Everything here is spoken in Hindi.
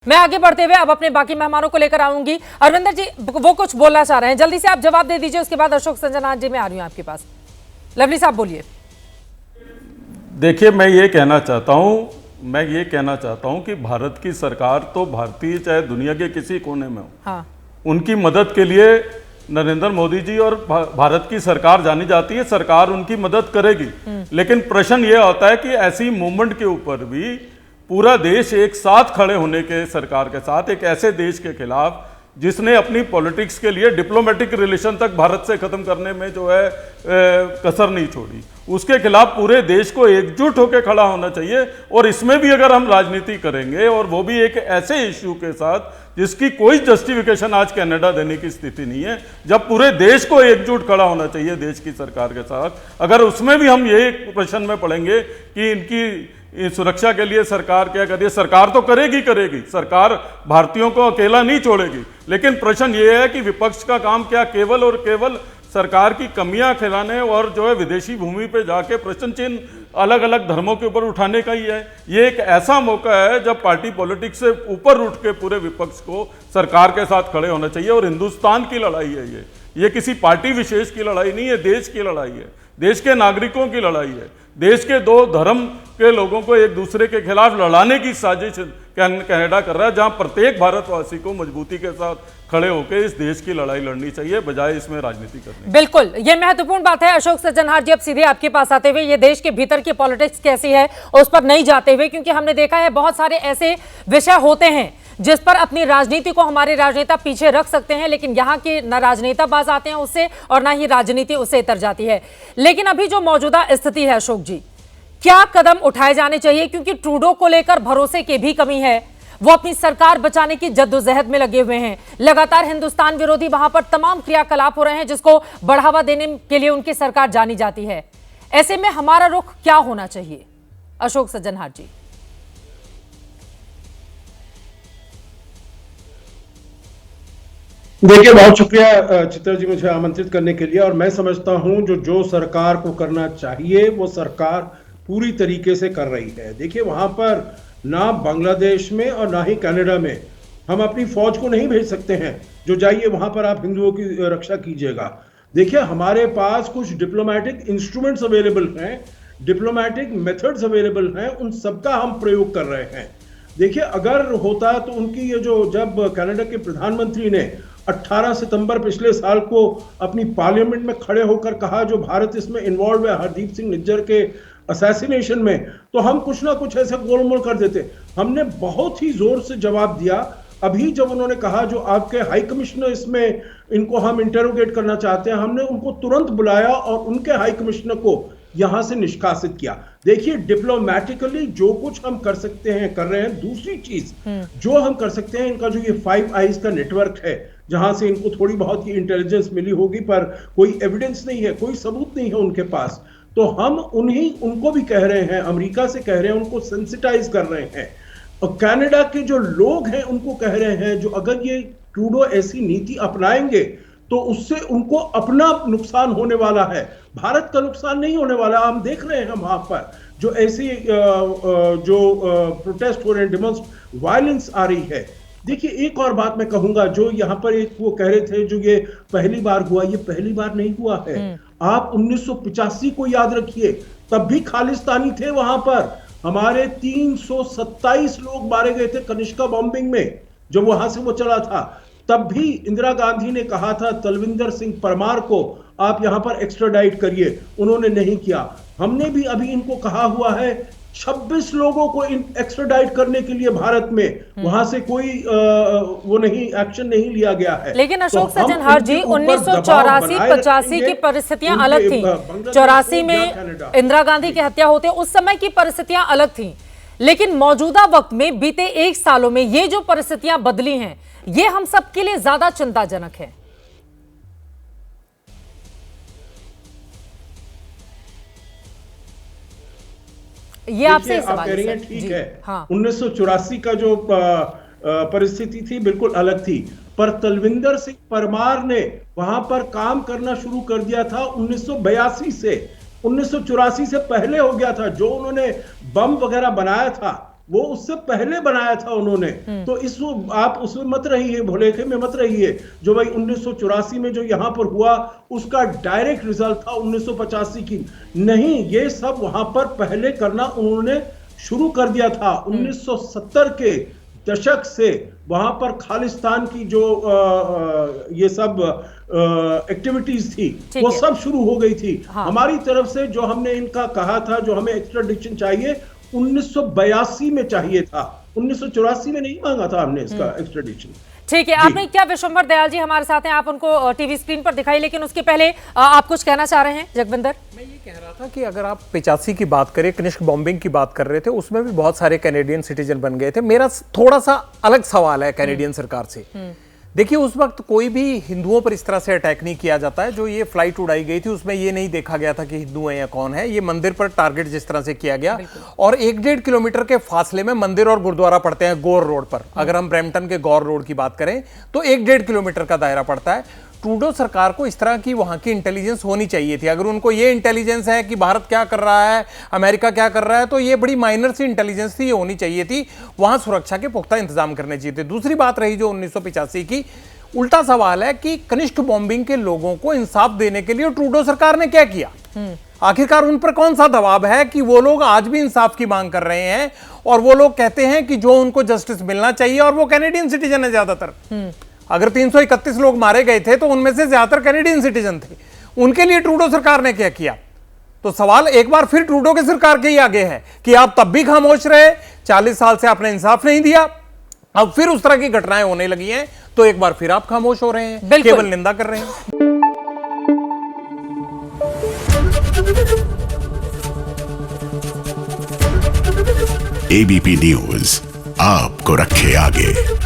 मैं आगे बढ़ते हुए अब अपने बाकी मेहमानों को लेकर आऊंगी। अरविंदर जी वो कुछ बोलना चाह रहे हैं, जल्दी से आप जवाब दे दीजिए, उसके बाद अशोक संजनाथ जी मैं आ रही हूं आपके पास। लवली साहब बोलिए। देखिए, मैं ये कहना चाहता हूं कि भारत की सरकार तो भारतीय चाहे दुनिया के किसी कोने में हो, हाँ। उनकी मदद के लिए नरेंद्र मोदी जी और भारत की सरकार जानी जाती है। सरकार उनकी मदद करेगी, लेकिन प्रश्न ये आता है कि ऐसी मूवमेंट के ऊपर भी पूरा देश एक साथ खड़े होने के सरकार के साथ एक ऐसे देश के खिलाफ जिसने अपनी पॉलिटिक्स के लिए डिप्लोमेटिक रिलेशन तक भारत से खत्म करने में जो है कसर नहीं छोड़ी, उसके खिलाफ पूरे देश को एकजुट होकर खड़ा होना चाहिए। और इसमें भी अगर हम राजनीति करेंगे और वो भी एक ऐसे इश्यू के साथ जिसकी कोई जस्टिफिकेशन आज कनाडा देने की स्थिति नहीं है, जब पूरे देश को एकजुट खड़ा होना चाहिए देश की सरकार के साथ, अगर उसमें भी हम ये प्रश्न में पड़ेंगे कि इनकी सुरक्षा के लिए सरकार क्या कर रही है, सरकार तो करेगी, सरकार भारतीयों को अकेला नहीं छोड़ेगी, लेकिन प्रश्न ये है कि विपक्ष का काम क्या केवल और केवल सरकार की कमियां खिलाने और जो है विदेशी भूमि पे जाके प्रश्न चिन्ह अलग अलग धर्मों के ऊपर उठाने का ही है। ये एक ऐसा मौका है जब पार्टी पॉलिटिक्स से ऊपर उठ के पूरे विपक्ष को सरकार के साथ खड़े होना चाहिए। और हिंदुस्तान की लड़ाई है ये किसी पार्टी विशेष की लड़ाई नहीं है, देश की लड़ाई है, देश के नागरिकों की लड़ाई है। देश के दो धर्म के लोगों को एक दूसरे के खिलाफ लड़ाने की साजिश कनाडा कर रहा है, जहां प्रत्येक भारतवासी को मजबूती के साथ खड़े होकर इस देश की लड़ाई लड़नी चाहिए, बजाय इसमें राजनीति करनी। बिल्कुल, ये महत्वपूर्ण बात है। अशोक संजनाथ जी अब सीधे आपके पास आते हुए, ये देश के भीतर की पॉलिटिक्स कैसी है उस पर नहीं जाते हुए, क्योंकि हमने देखा है बहुत सारे ऐसे विषय होते हैं जिस पर अपनी राजनीति को हमारे राजनेता पीछे रख सकते हैं, लेकिन यहाँ के न राजनेता बाज आते हैं उससे और ना ही राजनीति उससे इतर जाती है। लेकिन अभी जो मौजूदा स्थिति है अशोक जी, क्या कदम उठाए जाने चाहिए, क्योंकि ट्रूडो को लेकर भरोसे की भी कमी है, वो अपनी सरकार बचाने की जद्दोजहद में लगे हुए हैं, लगातार हिंदुस्तान विरोधी वहां पर तमाम क्रियाकलाप हो रहे हैं जिसको बढ़ावा देने के लिए उनकी सरकार जानी जाती है। ऐसे में हमारा रुख क्या होना चाहिए अशोक संजनाथ जी? देखिए, बहुत शुक्रिया चित्रा जी मुझे आमंत्रित करने के लिए। और मैं समझता हूं जो सरकार को करना चाहिए वो सरकार पूरी तरीके से कर रही है। देखिए, वहां पर ना बांग्लादेश में और ना ही कनाडा में हम अपनी फौज को नहीं भेज सकते हैं जो जाइए वहां पर आप हिंदुओं की रक्षा कीजिएगा। देखिए, हमारे पास कुछ डिप्लोमेटिक इंस्ट्रूमेंट्स अवेलेबल हैं, डिप्लोमेटिक मेथड्स अवेलेबल हैं, उन सबका हम प्रयोग कर रहे हैं। देखिए, अगर होता तो उनकी ये जब कनाडा के प्रधानमंत्री ने 18 सितंबर पिछले साल को अपनी पार्लियामेंट में खड़े होकर कहा जो भारत इसमें इन्वॉल्व है हरदीप सिंह निज्जर के असैसिनेशन में, तो हम कुछ ना कुछ ऐसे गोलमोल कर देते। हमने बहुत ही जोर से जवाब दिया। अभी जब उन्होंने कहा जो आपके हाई कमिश्नर इसमें इनको हम इंटेरोगेट करना चाहते हैं, हमने उनको तुरंत बुलाया और उनके हाई कमिश्नर को यहां से निष्कासित किया। देखिए, डिप्लोमेटिकली जो कुछ हम कर सकते हैं कर रहे हैं। दूसरी चीज जो हम कर सकते हैं, इनका जो ये 5 आईज का नेटवर्क है जहां से इनको थोड़ी बहुत की इंटेलिजेंस मिली होगी, पर कोई एविडेंस नहीं है, कोई सबूत नहीं है उनके पास, तो हम उनको भी कह रहे हैं, अमेरिका से कह रहे हैं, उनको सेंसिटाइज कर रहे हैं। और कनाडा के जो लोग हैं उनको कह रहे हैं जो अगर ये ट्रूडो ऐसी नीति अपनाएंगे तो उससे उनको अपना नुकसान होने वाला है, भारत का नुकसान नहीं होने वाला। हम देख रहे हैं वहां पर जो ऐसी प्रोटेस्ट हो रहे हैं, डेमोन्स्ट्रेशन, वायलेंस आ रही है। देखिए, एक और बात मैं कहूंगा, जो यहाँ पर एक वो कह रहे थे जो ये पहली बार हुआ, ये पहली बार नहीं हुआ है। आप 1985 को याद रखिए, तब भी खालिस्तानी थे वहां पर। हमारे 327 लोग मारे गए थे कनिष्का बॉम्बिंग में, जब वहां से वो चला था। तब भी इंदिरा गांधी ने कहा था तलविंदर सिंह परमार को आप यहां पर एक्स्ट्राडाइट करिए, उन्होंने नहीं किया। हमने भी अभी इनको कहा हुआ है 26 लोगों को एक्स्ट्राडाइट करने के लिए भारत में, वहां से कोई वो नहीं एक्शन नहीं लिया गया है। लेकिन अशोक संजनाथ जी 1984-85 की परिस्थितियां अलग थी। 84 में इंदिरा गांधी की हत्या होते उस समय की परिस्थितियां अलग थी, लेकिन मौजूदा वक्त में बीते 1 सालों में ये जो परिस्थितियां बदली हैं, ये हम सबके लिए ज्यादा चिंताजनक है। ये आपसे आप कह रही हैं, ठीक है। हाँ। 1984 का जो परिस्थिति थी बिल्कुल अलग थी, पर तलविंदर सिंह परमार ने वहां पर काम करना शुरू कर दिया था 1982 से। 1984 से पहले हो गया था। जो उन्होंने बम वगैरह बनाया था वो उससे पहले बनाया था उन्होंने। तो आप उसमें मत रहिए, भुलेखे में मत रहिए। जो भाई 1984 में जो यहां पर हुआ उसका डायरेक्ट रिजल्ट था 1985 की। नहीं, ये सब वहां पर पहले करना उन्होंने शुरू कर दिया था। 1970 के दशक से वहां पर खालिस्तान की जो ये सब एक्टिविटीज थी वो सब शुरू हो गई थी। हमारी तरफ से जो हमने इनका कहा था, जो हमें एक्स्ट्राडिशन चाहिए 1982 में चाहिए था, 1984 में नहीं मांगा था हमने इसका एक्स्ट्राडिशन। ठीक है, आपने क्या विश्वंभर दयाल जी हमारे साथ हैं, आप उनको टीवी स्क्रीन पर दिखाई, लेकिन उसके पहले आप कुछ कहना चाह रहे हैं जगविंदर? मैं ये कह रहा था कि अगर आप 85 की बात करें, कनिष्क बॉम्बिंग की बात कर रहे थे, उसमें भी बहुत सारे कैनेडियन सिटीजन बन गए थे। मेरा थोड़ा सा अलग सवाल है कैनेडियन सरकार से। देखिए, उस वक्त कोई भी हिंदुओं पर इस तरह से अटैक नहीं किया जाता है। जो ये फ्लाइट उड़ाई गई थी उसमें ये नहीं देखा गया था कि हिंदू है या कौन है। ये मंदिर पर टारगेट जिस तरह से किया गया, और 1-1.5 किलोमीटर के फासले में मंदिर और गुरुद्वारा पड़ते हैं गौर रोड पर। अगर हम ब्रैम्पटन के गौर रोड की बात करें तो 1-1.5 किलोमीटर का दायरा पड़ता है। ट्रूडो सरकार को इस तरह की वहां की इंटेलिजेंस होनी चाहिए थी। अगर उनको ये इंटेलिजेंस है कि भारत क्या कर रहा है, अमेरिका क्या कर रहा है, तो ये बड़ी माइनर सी इंटेलिजेंस थी, ये होनी चाहिए थी। वहां सुरक्षा के पुख्ता इंतजाम करने चाहिए थे। दूसरी बात रही जो 1985 की, उल्टा सवाल है कि कनिष्क बॉम्बिंग के लोगों को इंसाफ देने के लिए ट्रूडो सरकार ने क्या किया? आखिरकार उन पर कौन सा दबाव है कि वो लोग आज भी इंसाफ की मांग कर रहे हैं, और वो लोग कहते हैं कि जो उनको जस्टिस मिलना चाहिए, और वो कैनेडियन सिटीजन है ज्यादातर। अगर 331 लोग मारे गए थे तो उनमें से ज्यादातर कैनेडियन सिटीजन थे। उनके लिए ट्रूडो सरकार ने क्या किया? तो सवाल एक बार फिर ट्रूडो की सरकार के ही आगे है कि आप तब भी खामोश रहे, 40 साल से आपने इंसाफ नहीं दिया, अब फिर उस तरह की घटनाएं होने लगी हैं तो एक बार फिर आप खामोश हो रहे हैं, केवल निंदा कर रहे हैं। एबीपी न्यूज आपको रखे आगे।